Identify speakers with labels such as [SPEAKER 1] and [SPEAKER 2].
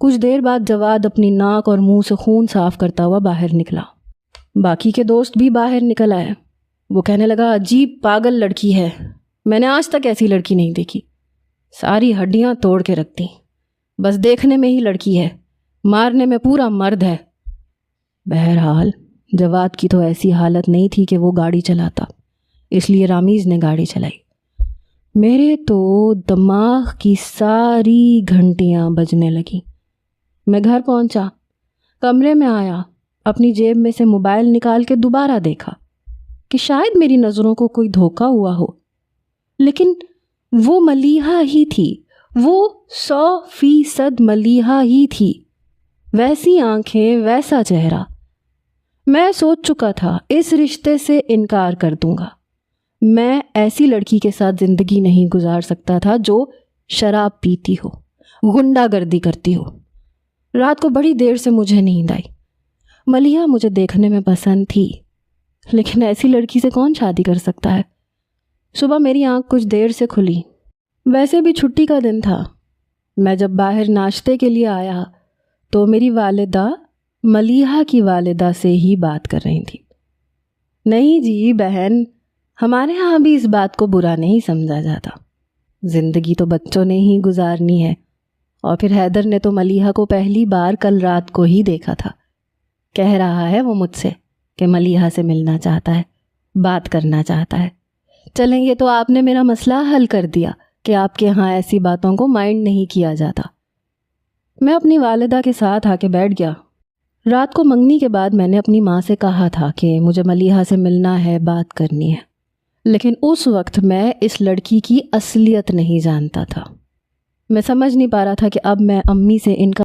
[SPEAKER 1] کچھ دیر بعد جواد اپنی ناک اور منہ سے خون صاف کرتا ہوا باہر نکلا۔ باقی کے دوست بھی باہر نکل آئے۔ وہ کہنے لگا عجیب پاگل لڑکی ہے، میں نے آج تک ایسی لڑکی نہیں دیکھی، ساری ہڈیاں توڑ کے رکھ دیں، بس دیکھنے میں ہی لڑکی ہے، مارنے میں پورا مرد ہے۔ بہرحال جواد کی تو ایسی حالت نہیں تھی کہ وہ گاڑی چلاتا، اس لیے رامیز نے گاڑی چلائی۔ میرے تو دماغ کی ساری گھنٹیاں بجنے لگیں۔ میں گھر پہنچا، کمرے میں آیا، اپنی جیب میں سے موبائل نکال کے دوبارہ دیکھا کہ شاید میری نظروں کو کوئی دھوکہ ہوا ہو، لیکن وہ ملیحہ ہی تھی، وہ 100% ملیحہ ہی تھی، ویسی آنکھیں، ویسا چہرہ۔ میں سوچ چکا تھا اس رشتے سے انکار کر دوں گا، میں ایسی لڑکی کے ساتھ زندگی نہیں گزار سکتا تھا جو شراب پیتی ہو، غنڈہ گردی کرتی ہو۔ رات کو بڑی دیر سے مجھے نیند آئی۔ ملیحہ مجھے دیکھنے میں پسند تھی، لیکن ایسی لڑکی سے کون شادی کر سکتا ہے؟ صبح میری آنکھ کچھ دیر سے کھلی، ویسے بھی چھٹی کا دن تھا۔ میں جب باہر ناشتے کے لیے آیا تو میری والدہ ملیحہ کی والدہ سے ہی بات کر رہی تھی۔ نہیں جی بہن، ہمارے ہاں بھی اس بات کو برا نہیں سمجھا جاتا، زندگی تو بچوں نے ہی گزارنی ہے، اور پھر حیدر نے تو ملیحہ کو پہلی بار کل رات کو ہی دیکھا تھا۔ کہہ رہا ہے وہ مجھ سے کہ ملیحہ سے ملنا چاہتا ہے، بات کرنا چاہتا ہے۔ چلیں یہ تو آپ نے میرا مسئلہ حل کر دیا کہ آپ کے ہاں ایسی باتوں کو مائنڈ نہیں کیا جاتا۔ میں اپنی والدہ کے ساتھ آ کے بیٹھ گیا۔ رات کو منگنی کے بعد میں نے اپنی ماں سے کہا تھا کہ مجھے ملیحہ سے ملنا ہے، بات کرنی ہے، لیکن اس وقت میں اس لڑکی کی اصلیت نہیں جانتا تھا۔ میں سمجھ نہیں پا رہا تھا کہ اب میں امی سے ان کا